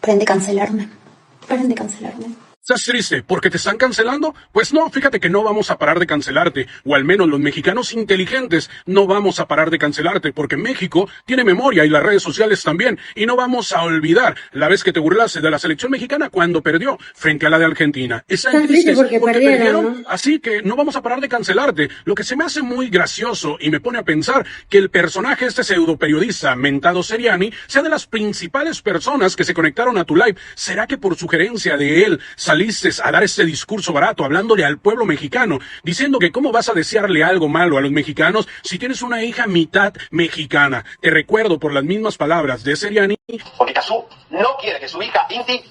Paren de cancelarme. Paren de cancelarme. ¿Estás triste porque te están cancelando? Pues no, fíjate que no vamos a parar de cancelarte, o al menos los mexicanos inteligentes no vamos a parar de cancelarte, porque México tiene memoria y las redes sociales también, y no vamos a olvidar la vez que te burlaste de la selección mexicana cuando perdió frente a la de Argentina. Están tristes porque perdieron, ¿no? Así que no vamos a parar de cancelarte. Lo que se me hace muy gracioso y me pone a pensar que el personaje, este pseudo periodista mentado Seriani, sea de las principales personas que se conectaron a tu live. ¿Será que por sugerencia de él saliste a dar este discurso barato hablándole al pueblo mexicano, diciendo que cómo vas a desearle algo malo a los mexicanos si tienes una hija mitad mexicana? Te recuerdo por las mismas palabras de Seriani. Porque Cazzu no quiere que su hija Inti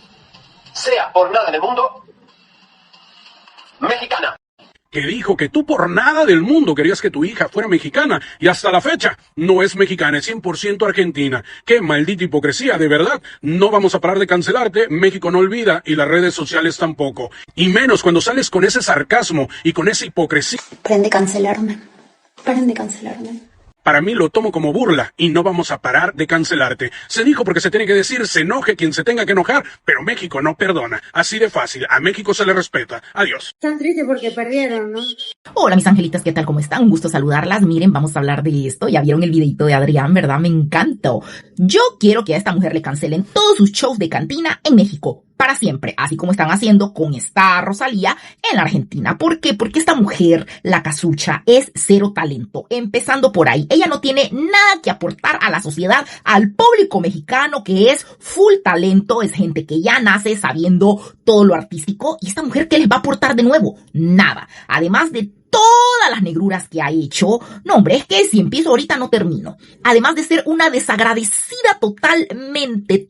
sea por nada en el mundo mexicana. Que dijo que tú por nada del mundo querías que tu hija fuera mexicana, y hasta la fecha no es mexicana, es 100% argentina. ¡Qué maldita hipocresía, de verdad! No vamos a parar de cancelarte, México no olvida, y las redes sociales tampoco. Y menos cuando sales con ese sarcasmo y con esa hipocresía. Paren de cancelarme. Paren de cancelarme. Para mí lo tomo como burla y no vamos a parar de cancelarte. Se dijo porque se tiene que decir, se enoje quien se tenga que enojar, pero México no perdona. Así de fácil, a México se le respeta. Adiós. Están tristes porque perdieron, ¿no? Hola mis angelitas, ¿qué tal? ¿Cómo están? Un gusto saludarlas. Miren, vamos a hablar de esto. Ya vieron el videito de Adrián, ¿verdad? Me encantó. Yo quiero que a esta mujer le cancelen todos sus shows de cantina en México. Para siempre, así como están haciendo con esta Rosalía en la Argentina. ¿Por qué? Porque esta mujer, la Casucha, es cero talento. Empezando por ahí. Ella no tiene nada que aportar a la sociedad, al público mexicano, que es full talento. Es gente que ya nace sabiendo todo lo artístico. ¿Y esta mujer qué les va a aportar de nuevo? Nada. Además de todas las negruras que ha hecho. No, hombre, es que si empiezo ahorita no termino. Además de ser una desagradecida totalmente.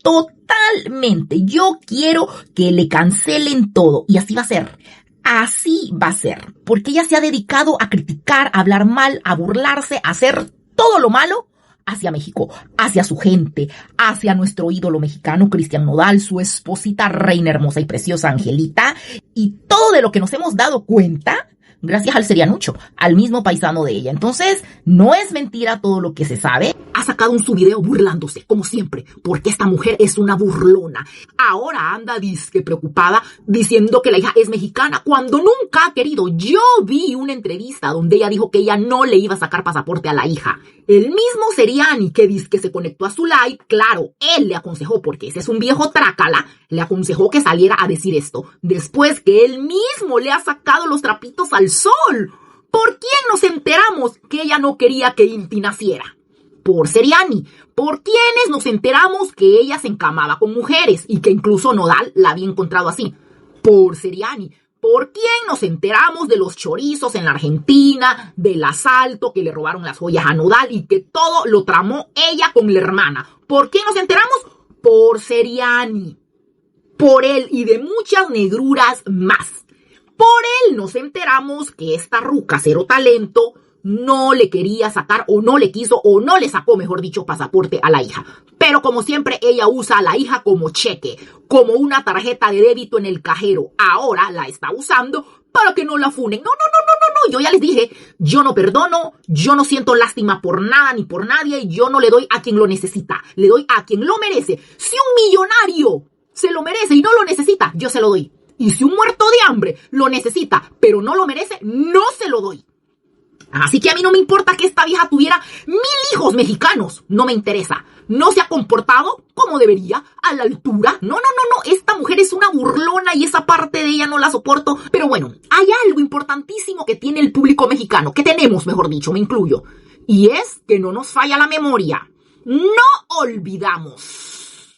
Yo quiero que le cancelen todo. Y así va a ser. Así va a ser. Porque ella se ha dedicado a criticar, a hablar mal, a burlarse, a hacer todo lo malo hacia México, hacia su gente, hacia nuestro ídolo mexicano, Cristian Nodal, su esposita reina hermosa y preciosa Angelita. Y todo de lo que nos hemos dado cuenta gracias al Serianucho, al mismo paisano de ella. Entonces, no es mentira todo lo que se sabe. Ha sacado un su video burlándose, como siempre, porque esta mujer es una burlona. Ahora anda disque preocupada diciendo que la hija es mexicana, cuando nunca ha querido. Yo vi una entrevista donde ella dijo que ella no le iba a sacar pasaporte a la hija. El mismo Seriani que disque se conectó a su live, claro, él le aconsejó, porque ese es un viejo trácala, le aconsejó que saliera a decir esto, después que él mismo le ha sacado los trapitos al sol. ¿Por quién nos enteramos que ella no quería que Inti naciera? Por Seriani. ¿Por quiénes nos enteramos que ella se encamaba con mujeres y que incluso Nodal la había encontrado así? Por Seriani. ¿Por quién nos enteramos de los chorizos en la Argentina, del asalto que le robaron las joyas a Nodal y que todo lo tramó ella con la hermana? ¿Por quién nos enteramos? Por Seriani. Por él y de muchas negruras más. Por él nos enteramos que esta ruca cero talento no le quería sacar o no le quiso o no le sacó, mejor dicho, pasaporte a la hija. Pero como siempre ella usa a la hija como cheque, como una tarjeta de débito en el cajero. Ahora la está usando para que no la funen. No. Yo ya les dije, yo no perdono, yo no siento lástima por nada ni por nadie. Yo no le doy a quien lo necesita, le doy a quien lo merece. Si un millonario se lo merece y no lo necesita, yo se lo doy. Y si un muerto de hambre lo necesita, pero no lo merece, no se lo doy. Así que a mí no me importa que esta vieja tuviera 1000 hijos mexicanos. No me interesa. No se ha comportado como debería, a la altura. No. Esta mujer es una burlona y esa parte de ella no la soporto. Pero bueno, hay algo importantísimo que tiene el público mexicano, que tenemos, mejor dicho, me incluyo. Y es que no nos falla la memoria. No olvidamos.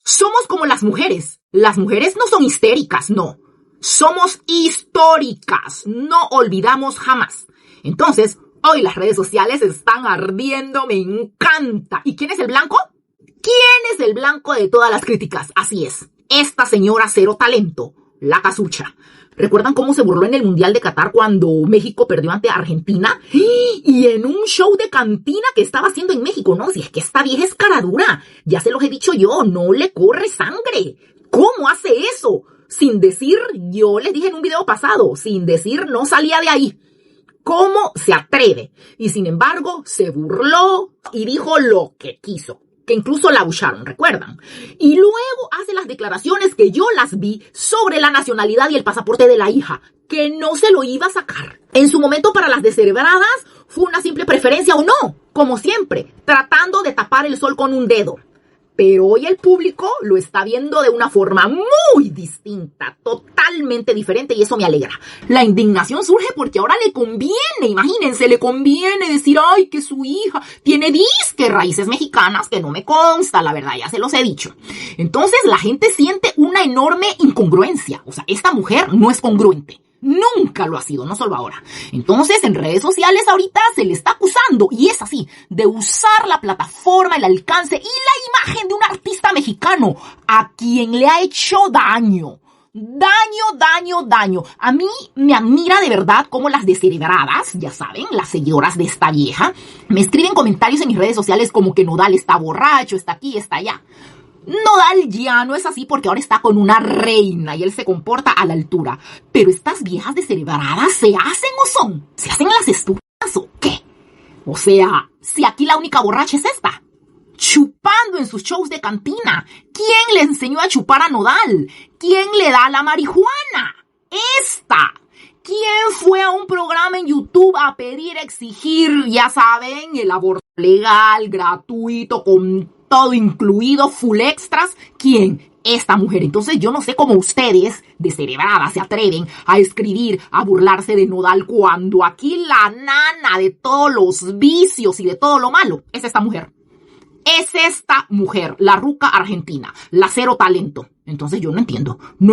Somos como las mujeres. Las mujeres no son histéricas, no. Somos históricas. No olvidamos jamás. Entonces, hoy las redes sociales están ardiendo. Me encanta. ¿Y quién es el blanco? ¿Quién es el blanco de todas las críticas? Así es. Esta señora cero talento, la Casucha. ¿Recuerdan cómo se burló en el Mundial de Qatar cuando México perdió ante Argentina? Y en un show de cantina que estaba haciendo en México, ¿no? Si es que esta vieja es cara dura. Ya se los he dicho yo, no le corre sangre. ¿Cómo hace eso? Sin decir, yo les dije en un video pasado, sin decir no salía de ahí. ¿Cómo se atreve? Y sin embargo, se burló y dijo lo que quiso. que incluso la abucharon, ¿recuerdan? Y luego hace las declaraciones que yo las vi sobre la nacionalidad y el pasaporte de la hija, que no se lo iba a sacar. En su momento para las descerebradas fue una simple preferencia o no, como siempre, tratando de tapar el sol con un dedo. Pero hoy el público lo está viendo de una forma muy distinta, totalmente diferente, y eso me alegra. La indignación surge porque ahora le conviene, imagínense, le conviene decir, ay, que su hija tiene disque raíces mexicanas, que no me consta, la verdad, ya se los he dicho. Entonces la gente siente una enorme incongruencia. O sea, esta mujer no es congruente. Nunca lo ha sido, no solo ahora. Entonces, en redes sociales ahorita se le está acusando, y es así, de usar la plataforma, el alcance y la imagen de un artista mexicano a quien le ha hecho daño. Daño. A mí me admira de verdad cómo las descerebradas, ya saben, las seguidoras de esta vieja, me escriben comentarios en mis redes sociales como que Nodal está borracho, está aquí, está allá. Nodal ya no es así porque ahora está con una reina y él se comporta a la altura. Pero estas viejas descerebradas ¿se hacen o son? ¿Se hacen las estúpidas o qué? O sea, si aquí la única borracha es esta, chupando en sus shows de cantina. ¿Quién le enseñó a chupar a Nodal? ¿Quién le da la marihuana? ¡Esta! ¿Quién fue a un programa en YouTube a pedir, exigir, ya saben, el aborto legal, gratuito, con todo incluido, full extras? ¿Quién? Esta mujer. Entonces yo no sé cómo ustedes, descerebradas, se atreven a escribir, a burlarse de Nodal cuando aquí la nana de todos los vicios y de todo lo malo es esta mujer. Es esta mujer, la ruca argentina, la cero talento. Entonces yo no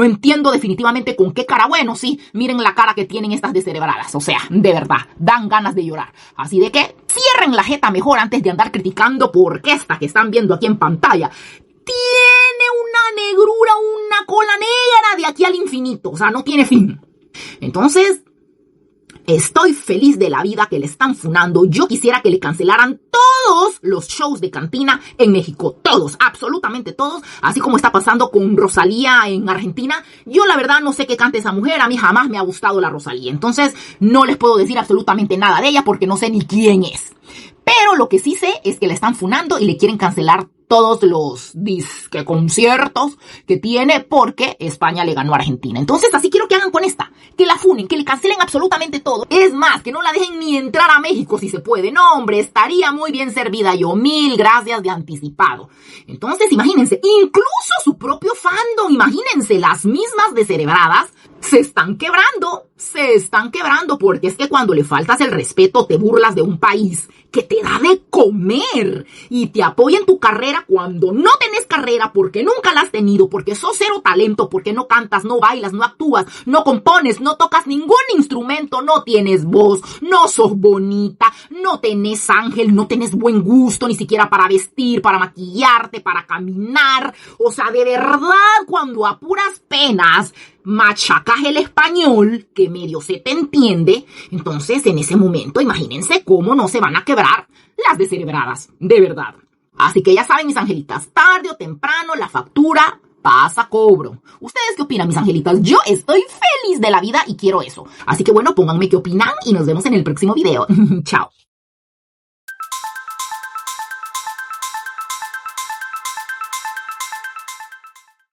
entiendo definitivamente con qué cara. Bueno, sí, miren la cara que tienen estas descerebradas, o sea, de verdad, dan ganas de llorar. Así de que cierren la jeta mejor antes de andar criticando, porque esta que están viendo aquí en pantalla tiene una negrura, una cola negra de aquí al infinito, o sea, no tiene fin. Entonces, estoy feliz de la vida que le están funando. Yo quisiera que le cancelaran todos los shows de cantina en México. Todos, absolutamente todos. Así como está pasando con Rosalía en Argentina. Yo la verdad no sé qué canta esa mujer. A mí jamás me ha gustado la Rosalía. Entonces no les puedo decir absolutamente nada de ella porque no sé ni quién es. Pero lo que sí sé es que le están funando y le quieren cancelar todos los disque conciertos que tiene porque España le ganó a Argentina. Entonces así quiero que hagan con esta, que la funen, que le cancelen absolutamente todo. Es más, que no la dejen ni entrar a México si se puede. No, hombre, estaría muy bien servida yo. 1000 gracias de anticipado. Entonces imagínense, incluso su propio fandom, imagínense, las mismas descerebradas se están quebrando, porque es que cuando le faltas el respeto te burlas de un país que te da de comer y te apoya en tu carrera cuando no tenés carrera, porque nunca la has tenido, porque sos cero talento, porque no cantas, no bailas, no actúas, no compones, no tocas ningún instrumento, no tienes voz, no sos bonita, no tenés ángel, no tenés buen gusto, ni siquiera para vestir, para maquillarte, para caminar. O sea, de verdad, cuando a puras penas machacas el español, que medio se te entiende, entonces en ese momento imagínense cómo no se van a quebrar las descerebradas, de verdad. Así que ya saben, mis angelitas, tarde o temprano la factura pasa a cobro. ¿Ustedes qué opinan, mis angelitas? Yo estoy feliz de la vida y quiero eso. Así que bueno, pónganme qué opinan y nos vemos en el próximo video. Chao.